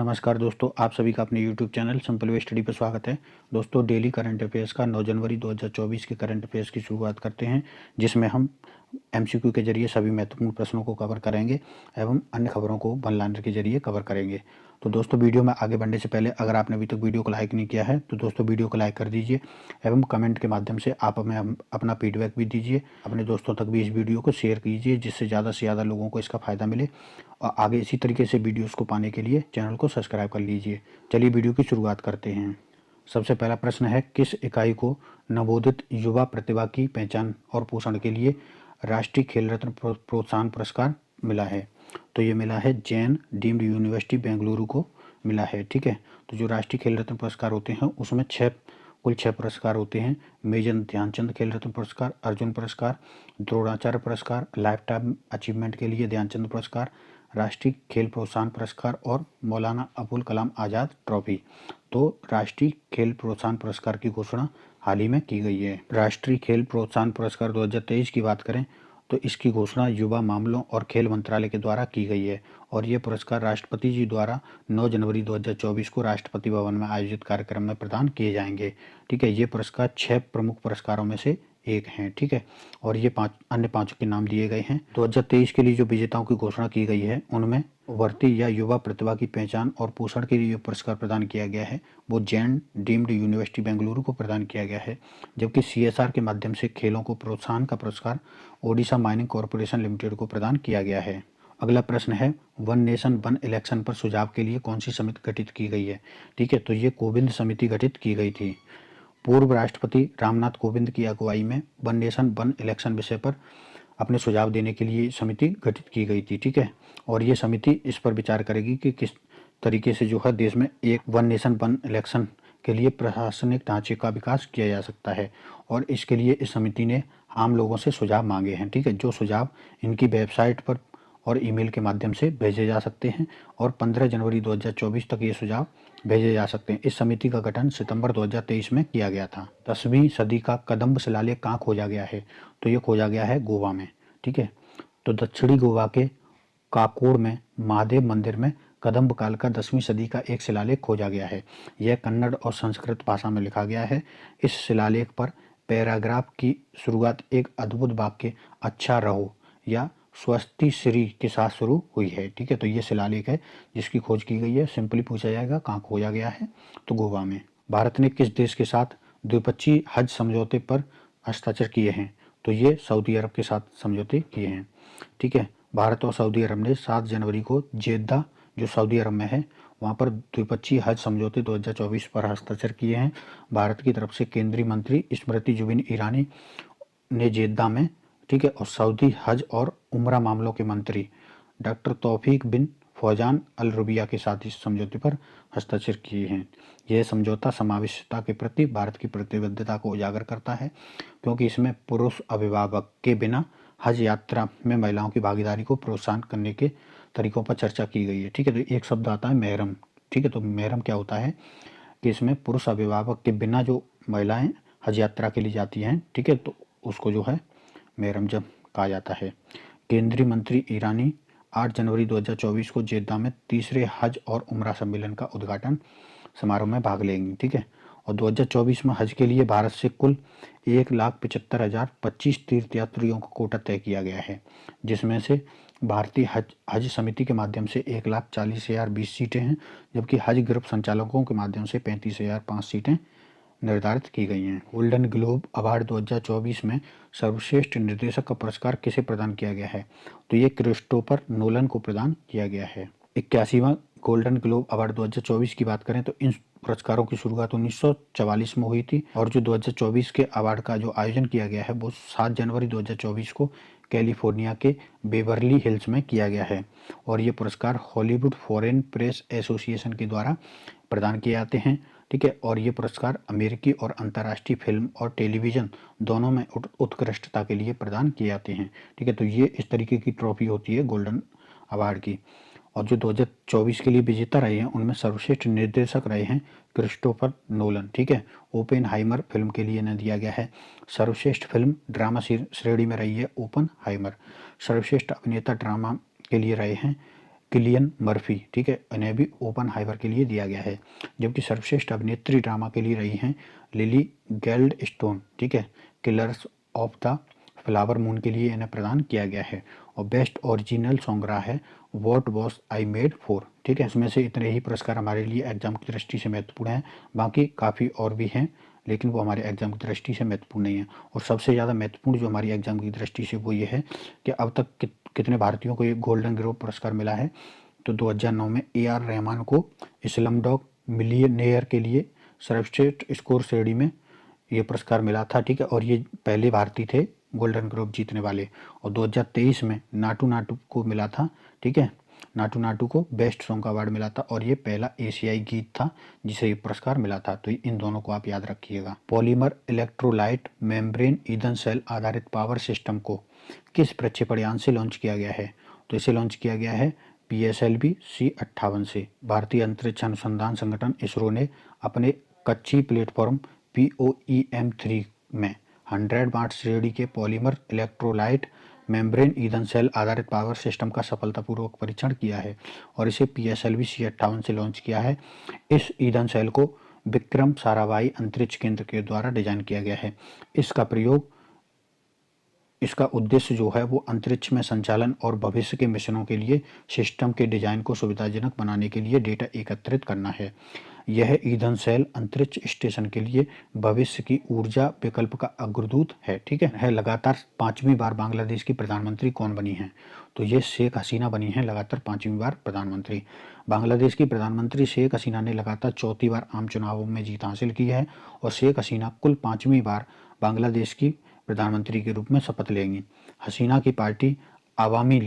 नमस्कार दोस्तों, आप सभी का अपने YouTube channel simple way study पर स्वागत है। दोस्तों, डेली करंट अफेयर्स का 9 जनवरी 2024 के करंट अफेयर्स की शुरुआत करते हैं, जिसमें हम MCQ के जरिए सभी महत्वपूर्ण प्रश्नों को कवर करेंगे एवं अन्य खबरों को वन लाइनर के जरिए कवर करेंगे। तो दोस्तों, वीडियो में आगे बढ़ने से पहले अगर आपने अभी तक वीडियो को लाइक नहीं किया है तो दोस्तों वीडियो को लाइक कर दीजिए एवं कमेंट के माध्यम से आप हमें अपना फीडबैक भी दीजिए। अपने दोस्तों तक भी इस वीडियो को शेयर कीजिए, जिससे ज़्यादा से ज़्यादा लोगों को इसका फ़ायदा मिले। और आगे इसी तरीके से वीडियोस को पाने के लिए चैनल को सब्सक्राइब कर लीजिए। चलिए वीडियो की शुरुआत करते हैं। सबसे पहला प्रश्न है, किस इकाई को नवोदित युवा प्रतिभा की पहचान और पोषण के लिए राष्ट्रीय खेल रत्न प्रोत्साहन पुरस्कार मिला है? तो ये मिला है जैन डीम्ड यूनिवर्सिटी बेंगलुरु को मिला है। ठीक है, तो जो राष्ट्रीय खेल रत्न पुरस्कार होते हैं उसमें कुल 6 पुरस्कार होते हैं। मेजर ध्यानचंद खेल रत्न पुरस्कार, अर्जुन पुरस्कार, द्रोणाचार्य पुरस्कार, लाइफ टाइम अचीवमेंट के लिए ध्यानचंद पुरस्कार, राष्ट्रीय खेल प्रोत्साहन पुरस्कार और मौलाना अबुल कलाम आज़ाद ट्रॉफी। तो राष्ट्रीय खेल प्रोत्साहन पुरस्कार की घोषणा हाल ही में की गई है। राष्ट्रीय खेल प्रोत्साहन पुरस्कार 2023 की बात करें तो इसकी घोषणा युवा मामलों और खेल मंत्रालय के द्वारा की गई है और ये पुरस्कार राष्ट्रपति जी द्वारा 9 जनवरी 2024 को राष्ट्रपति भवन में आयोजित कार्यक्रम में प्रदान किए जाएंगे। ठीक है, ये पुरस्कार 6 प्रमुख पुरस्कारों में से एक हैं। ठीक है, और ये अन्य पांचों के नाम दिए गए हैं। 2023 के लिए जो विजेताओं की घोषणा की गई है उनमें उभरती या युवा प्रतिभा की पहचान और पोषण के लिए पुरस्कार प्रदान किया गया है वो जैन डीम्ड यूनिवर्सिटी बेंगलुरु को प्रदान किया गया है, जबकि CSR के माध्यम से खेलों को प्रोत्साहन का पुरस्कार ओडिशा माइनिंग कॉरपोरेशन लिमिटेड को प्रदान किया गया है। अगला प्रश्न है, वन नेशन वन इलेक्शन पर सुझाव के लिए कौन सी समिति गठित की गई है? ठीक है, तो ये कोविंद समिति गठित की गई थी। पूर्व राष्ट्रपति रामनाथ कोविंद की अगुवाई में वन नेशन वन इलेक्शन विषय पर अपने सुझाव देने के लिए समिति गठित की गई थी। ठीक है, और ये समिति इस पर विचार करेगी कि किस तरीके से जो है देश में एक वन नेशन वन इलेक्शन के लिए प्रशासनिक ढांचे का विकास किया जा सकता है, और इसके लिए इस समिति ने आम लोगों से सुझाव मांगे हैं। ठीक है, जो सुझाव इनकी वेबसाइट पर और ईमेल के माध्यम से भेजे जा सकते हैं और 15 जनवरी 2024 तक ये सुझाव भेजे जा सकते हैं। इस समिति का गठन सितंबर 2023 में किया गया था। 10वीं सदी का कदम्ब शिलालेख कहाँ खोजा गया है? तो ये खोजा गया है गोवा में। ठीक है, तो दक्षिणी गोवा के काकोड़ में महादेव मंदिर में कदम्ब काल का 10वीं सदी का एक शिलालेख खोजा गया है। यह कन्नड़ और संस्कृत भाषा में लिखा गया है। इस शिलालेख पर पैराग्राफ की शुरुआत एक अद्भुत वाक्य अच्छा रहो या स्वस्ति श्री के साथ शुरू हुई है। ठीक है, तो ये शिलालेख है जिसकी खोज की गई है। सिंपली पूछा जाएगा कहाँ खोजा गया है, तो गोवा में। भारत ने किस देश के साथ द्विपक्षीय हज समझौते पर हस्ताक्षर किए हैं? तो ये सऊदी अरब के साथ समझौते किए हैं। ठीक है, भारत और सऊदी अरब ने 7 जनवरी को जेद्दा जो सऊदी अरब में है वहाँ पर द्विपक्षीय हज समझौते 2024 पर हस्ताक्षर किए हैं। भारत की तरफ से केंद्रीय मंत्री स्मृति जुबिन ईरानी ने जेद्दा में, ठीक है, और सऊदी हज और उम्रा मामलों के मंत्री डॉक्टर तौफीक बिन फौजान अल रुबिया के साथ इस समझौते पर हस्ताक्षर किए हैं। यह समझौता समावेशिता के प्रति भारत की प्रतिबद्धता को उजागर करता है, क्योंकि इसमें पुरुष अभिभावक के बिना हज यात्रा में महिलाओं की भागीदारी को प्रोत्साहन करने के तरीकों पर चर्चा की गई है। ठीक है, तो एक शब्द आता है महरम। ठीक है, तो महरम क्या होता है कि इसमें पुरुष अभिभावक के बिना जो महिलाएं हज यात्रा के लिए जाती हैं, ठीक है, तो उसको जो है महरम जब कहा जाता है। केंद्रीय मंत्री ईरानी 8 जनवरी 2024 को जेद्दा में तीसरे हज और उम्रा सम्मेलन का उद्घाटन समारोह में भाग लेंगी। ठीक है, और 2024 में हज के लिए भारत से कुल 1,75,025 तीर्थयात्रियों का कोटा तय किया गया है, जिसमें से भारतीय हज समिति के माध्यम से 1,40,020 सीटें हैं, जबकि हज ग्रुप संचालकों के माध्यम से 35,005 सीटें निर्धारित की गई हैं। गोल्डन ग्लोब अवार्ड 2024 में सर्वश्रेष्ठ निर्देशक का पुरस्कार किसे प्रदान किया गया है? तो ये क्रिस्टोफर नोलन को प्रदान किया गया है। 81वां गोल्डन ग्लोब अवार्ड 2024 की बात करें तो इन पुरस्कारों की शुरुआत 1944 में हुई थी, और जो 2024 के अवार्ड का जो आयोजन किया गया है वो 7 जनवरी 2024 को कैलिफोर्निया के बेवर्ली हिल्स में किया गया है। और ये पुरस्कार हॉलीवुड फॉरेन प्रेस एसोसिएशन के द्वारा प्रदान किए जाते हैं। ठीक है, और ये पुरस्कार अमेरिकी और अंतर्राष्ट्रीय फिल्म और टेलीविज़न दोनों में उत्कृष्टता के लिए प्रदान किए जाते हैं। ठीक है, तो ये इस तरीके की ट्रॉफी होती है गोल्डन अवार्ड की। और जो 2024 के लिए विजेता रहे हैं उनमें सर्वश्रेष्ठ निर्देशक रहे हैं क्रिस्टोफर नोलन। ठीक है, ओपेनहाइमर फिल्म के लिए इन्हें दिया गया है। सर्वश्रेष्ठ फिल्म ड्रामा श्रेणी में रही है ओपेनहाइमर। सर्वश्रेष्ठ अभिनेता ड्रामा के लिए रहे हैं किलियन मर्फी, ठीक है, इन्हें भी ओपनहाइमर के लिए दिया गया है। जबकि सर्वश्रेष्ठ अभिनेत्री ड्रामा के लिए रही हैं लिली गैल्डस्टोन, ठीक है, killers of the flower moon के लिए इन्हें प्रदान किया गया है। और बेस्ट ओरिजिनल सॉन्ग रहा है what was I made for, ठीक है। इसमें से इतने ही पुरस्कार हमारे लिए एग्जाम की दृष्टि से महत्वपूर्ण हैं, बाकी काफ़ी और भी हैं लेकिन वो हमारे एग्जाम की दृष्टि से महत्वपूर्ण नहीं है। और सबसे ज़्यादा महत्वपूर्ण जो हमारी एग्जाम की दृष्टि से वो ये है कि अब तक कितने भारतीयों को ये गोल्डन ग्लोब पुरस्कार मिला है। तो 2009 में AR रहमान को स्लमडॉग मिलियनेयर के लिए सर्वश्रेष्ठ स्कोर श्रेणी में ये पुरस्कार मिला था, ठीक है, और ये पहले भारतीय थे गोल्डन ग्लोब जीतने वाले। और 2023 में नाटू नाटू को मिला था, ठीक है, नाटू नाटू को बेस्ट सॉन्ग का अवार्ड मिला था और ये पहला एशियाई गीत था जिसे ये पुरस्कार मिला था। तो इन दोनों को आप याद रखिएगा। पॉलीमर इलेक्ट्रोलाइट मेम्ब्रेन ईंधन सेल आधारित पावर सिस्टम को किस प्रक्षेपण यान से लॉन्च किया गया है? तो इसे लॉन्च किया गया है PSLV C-58 से। भारतीय अंतरिक्ष अनुसंधान संगठन इसरो ने अपने कच्ची प्लेटफॉर्म POEM-3 में 100 वाट श्रेणी के पॉलीमर इलेक्ट्रोलाइट मेम्ब्रेन ईंधन सेल आधारित पावर सिस्टम का सफलतापूर्वक परीक्षण किया है और इसे PSLV C-58 से लॉन्च किया है। इस ईंधन सेल को विक्रम साराभाई अंतरिक्ष केंद्र के द्वारा डिजाइन किया गया है। इसका उद्देश्य जो है वो अंतरिक्ष में संचालन और भविष्य के मिशनों के लिए सिस्टम के डिजाइन को सुविधाजनक बनाने के लिए डेटा एकत्रित करना है। यह ईंधन सेल अंतरिक्ष स्टेशन के लिए भविष्य की ऊर्जा विकल्प का अग्रदूत है, ठीक है। लगातार 5वीं बार बांग्लादेश की प्रधानमंत्री कौन बनी हैं? तो ये शेख हसीना बनी हैं लगातार 5वीं बार प्रधानमंत्री। बांग्लादेश की प्रधानमंत्री शेख हसीना ने लगातार 4थी बार आम चुनावों में जीत हासिल की है और शेख हसीना कुल 5वीं बार बांग्लादेश की प्रधानमंत्री के रूप में शपथ लेंगी। हसीना की पार्टी आवामी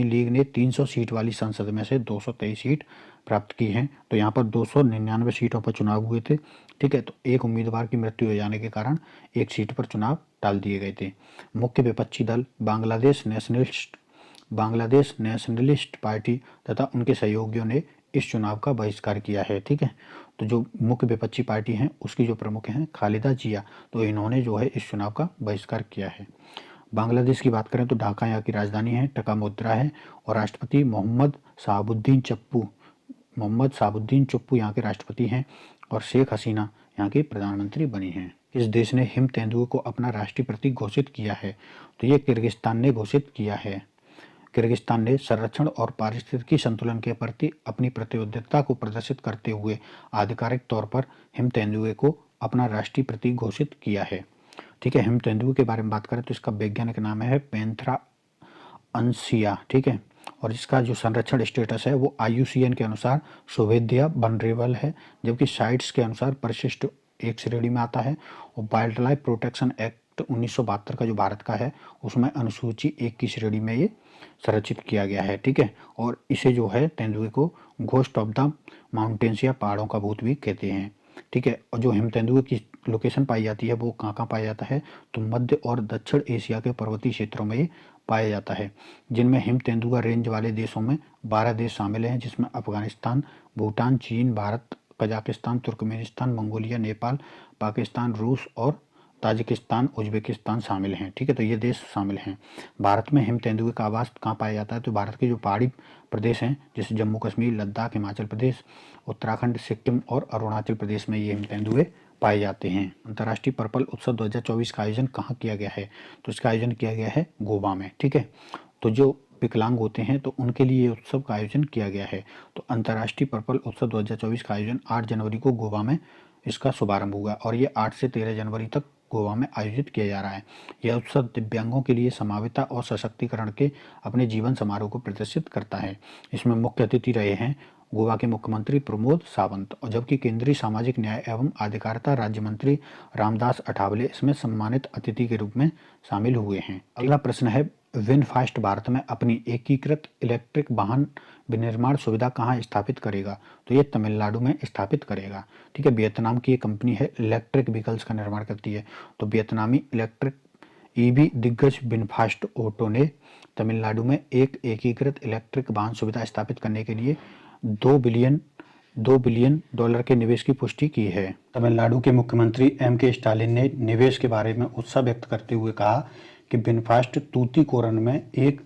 लीग ने 300 सीट वाली संसद में से 223 सीट प्राप्त की हैं। तो यहाँ पर 299 सीटों पर चुनाव हुए थे, ठीक है। तो एक उम्मीदवार की मृत्यु हो जाने के कारण एक सीट पर चुनाव टाल दिए गए थे। मुख्य विपक्षी दल बांग्लादेश नेशनलिस्ट पार्टी तथा उनके सहयोगियों ने इस चुनाव का बहिष्कार किया है, ठीक है। तो जो मुख्य विपक्षी पार्टी हैं उसकी जो प्रमुख हैं खालिदा जिया, तो इन्होंने जो है इस चुनाव का बहिष्कार किया है। बांग्लादेश की बात करें तो ढाका यहाँ की राजधानी है, टका मुद्रा है और राष्ट्रपति मोहम्मद शाहबुद्दीन चप्पू यहाँ के राष्ट्रपति हैं और शेख हसीना यहाँ की प्रधानमंत्री बनी हैं। किस देश ने हिम तेंदुए को अपना राष्ट्रीय प्रतीक घोषित किया है? तो ये किर्गिस्तान ने घोषित किया है। किर्गिस्तान ने संरक्षण और पारिस्थितिकी संतुलन के प्रति अपनी प्रतिबद्धता को प्रदर्शित करते हुए आधिकारिक तौर पर हिम तेंदुए को अपना राष्ट्रीय प्रतीक घोषित किया है, ठीक है। हिम तेंदुए के बारे में बात करें तो इसका वैज्ञानिक नाम है पैंथेरा अंसिया, ठीक है। और इसका जो संरक्षण स्टेटस है वो IUCN के अनुसार शोभेद्या वनरेबल है, जबकि साइट्स के अनुसार परिशिष्ट एक श्रेणी में आता है। और वाइल्ड लाइफ प्रोटेक्शन एक्ट 1972 का जो भारत का है उसमें अनुसूची 1 की श्रेणी में ये संरक्षित किया गया है, ठीक है। और इसे जो है तेंदुए को घोस्ट ऑफ द माउंटेन्स या पहाड़ों का भूत भी कहते हैं, ठीक है। और जो हिम तेंदुए की लोकेशन पाई जाती है वो कहाँ पाया जाता है? तो मध्य और दक्षिण एशिया के पर्वतीय क्षेत्रों में ये पाया जाता है, जिनमें हिम तेंदुआ रेंज वाले देशों में 12 देश शामिल हैं, जिसमें अफगानिस्तान, भूटान, चीन, Bharat, Kazakhstan, Turkmenistan, Mongolia, Nepal, Pakistan, रूस और ताजिकिस्तान, उज्बेकिस्तान शामिल हैं, ठीक है। तो ये देश शामिल हैं। भारत में हिम तेंदुए का आवास कहाँ पाया जाता है? तो भारत के जो पहाड़ी प्रदेश हैं जैसे जम्मू कश्मीर, लद्दाख, हिमाचल प्रदेश, उत्तराखंड, सिक्किम और अरुणाचल प्रदेश में ये हिम तेंदुए पाए जाते हैं। अंतर्राष्ट्रीय पर्पल उत्सव 2024 का आयोजन कहाँ किया गया है? तो इसका आयोजन किया गया है गोवा में, ठीक है। तो जो विकलांग होते हैं तो उनके लिए उत्सव का आयोजन किया गया है। तो अंतर्राष्ट्रीय पर्पल उत्सव 2024 का आयोजन 8 जनवरी को गोवा में इसका शुभारंभ हुआ और ये 8 से 13 जनवरी तक गोवा में आयोजित किया जा रहा है। यह उत्सव दिव्यांगों के लिए समावेता और सशक्तिकरण के अपने जीवन समारोह को प्रदर्शित करता है। इसमें मुख्य अतिथि रहे हैं गोवा के मुख्यमंत्री प्रमोद सावंत, और जबकि केंद्रीय सामाजिक न्याय एवं अधिकारिता राज्य मंत्री रामदास अठावले इसमें सम्मानित अतिथि के रूप में शामिल हुए हैं। अगला प्रश्न है, विनफास्ट भारत में अपनी एकीकृत इलेक्ट्रिक वाहन विनिर्माण सुविधा कहाँ स्थापित करेगा? तो ये तमिलनाडु में स्थापित करेगा, ठीक है। वियतनाम की एक कंपनी है, इलेक्ट्रिक व्हीकल्स का निर्माण करती है। तो वियतनामी इलेक्ट्रिक EV दिग्गज विनफास्ट ऑटो ने तमिलनाडु में एक एकीकृत इलेक्ट्रिक वाहन सुविधा स्थापित करने के लिए $2 बिलियन के निवेश की पुष्टि की है। तमिलनाडु के मुख्यमंत्री MK स्टालिन ने निवेश के बारे में उत्साह व्यक्त करते हुए कहा कि विनफास्ट तूतीकोरन में एक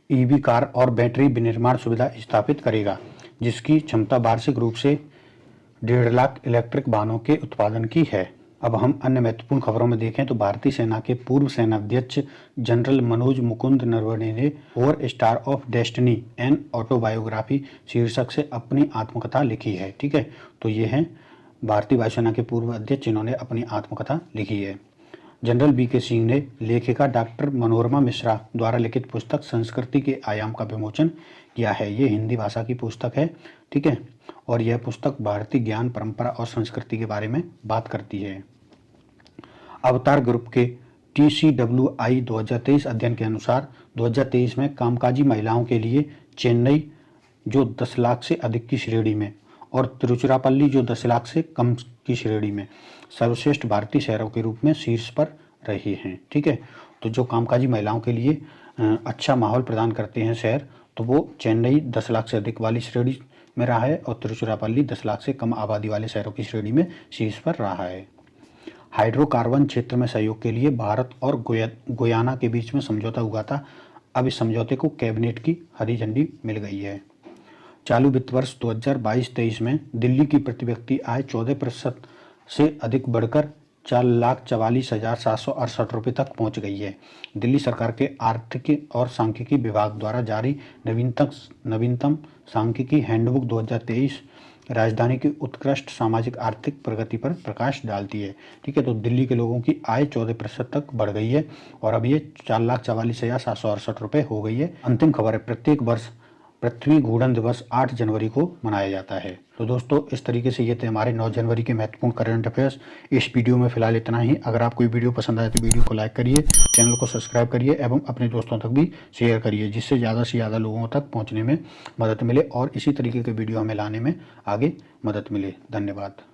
ईवी कार और बैटरी विनिर्माण सुविधा स्थापित करेगा, जिसकी क्षमता वार्षिक रूप से 1.5 लाख इलेक्ट्रिक वाहनों के उत्पादन की है। अब हम अन्य महत्वपूर्ण खबरों में देखें तो भारतीय सेना के पूर्व सेनाध्यक्ष जनरल मनोज मुकुंद नरवणे ने 4 star of destiny an autobiography शीर्षक से अपनी आत्मकथा लिखी है। ठीक है, तो ये हैं भारतीय वायुसेना के पूर्व अध्यक्ष जिन्होंने अपनी आत्मकथा लिखी है। General VK. सिंह ने लेखिका डॉक्टर मनोरमा मिश्रा द्वारा लिखित पुस्तक संस्कृति के आयाम का विमोचन किया है। ये हिंदी भाषा की पुस्तक है। ठीक है, और यह पुस्तक भारतीय ज्ञान, परंपरा और संस्कृति के बारे में बात करती है। अवतार ग्रुप के TCWI 2023 अध्ययन के अनुसार 2023 में कामकाजी महिलाओं के लिए चेन्नई जो 10 लाख से अधिक की श्रेणी में और तिरुचिरापल्ली जो 10 लाख से कम की श्रेणी में सर्वश्रेष्ठ भारतीय शहरों के रूप में शीर्ष पर रहे हैं। ठीक है, तो जो कामकाजी महिलाओं के लिए अच्छा माहौल प्रदान करते हैं शहर, तो वो चेन्नई 10 लाख से अधिक वाली श्रेणी में रहा है और तिरुचिरापल्ली 10 लाख से कम आबादी वाले शहरों की श्रेणी में शीर्ष पर रहा है। हाइड्रोकार्बन क्षेत्र में सहयोग के लिए भारत और गुयाना के बीच में समझौता हुआ था। अब इस समझौते को कैबिनेट की हरी झंडी मिल गई है। चालू वित्त वर्ष 2022-23 में दिल्ली की प्रति व्यक्ति आय 14% से अधिक बढ़कर 4,44,768 रुपये तक पहुंच गई है। दिल्ली सरकार के आर्थिक और सांख्यिकी विभाग द्वारा जारी नवीनतम सांख्यिकी हैंडबुक 2023 राजधानी की उत्कृष्ट सामाजिक आर्थिक प्रगति पर प्रकाश डालती है। ठीक है, तो दिल्ली के लोगों की आय 14% तक बढ़ गई है और अब ये 4,44,768 रुपये हो गई है। अंतिम खबर है, प्रत्येक वर्ष पृथ्वी घूर्णन दिवस 8 जनवरी को मनाया जाता है। तो दोस्तों, इस तरीके से ये थे हमारे 9 जनवरी के महत्वपूर्ण करंट अफेयर्स। इस वीडियो में फिलहाल इतना ही। अगर आपको ये वीडियो पसंद आए तो वीडियो को लाइक करिए, चैनल को सब्सक्राइब करिए एवं अपने दोस्तों तक भी शेयर करिए, जिससे ज़्यादा से ज़्यादा लोगों तक पहुँचने में मदद मिले और इसी तरीके के वीडियो हमें लाने में आगे मदद मिले। धन्यवाद।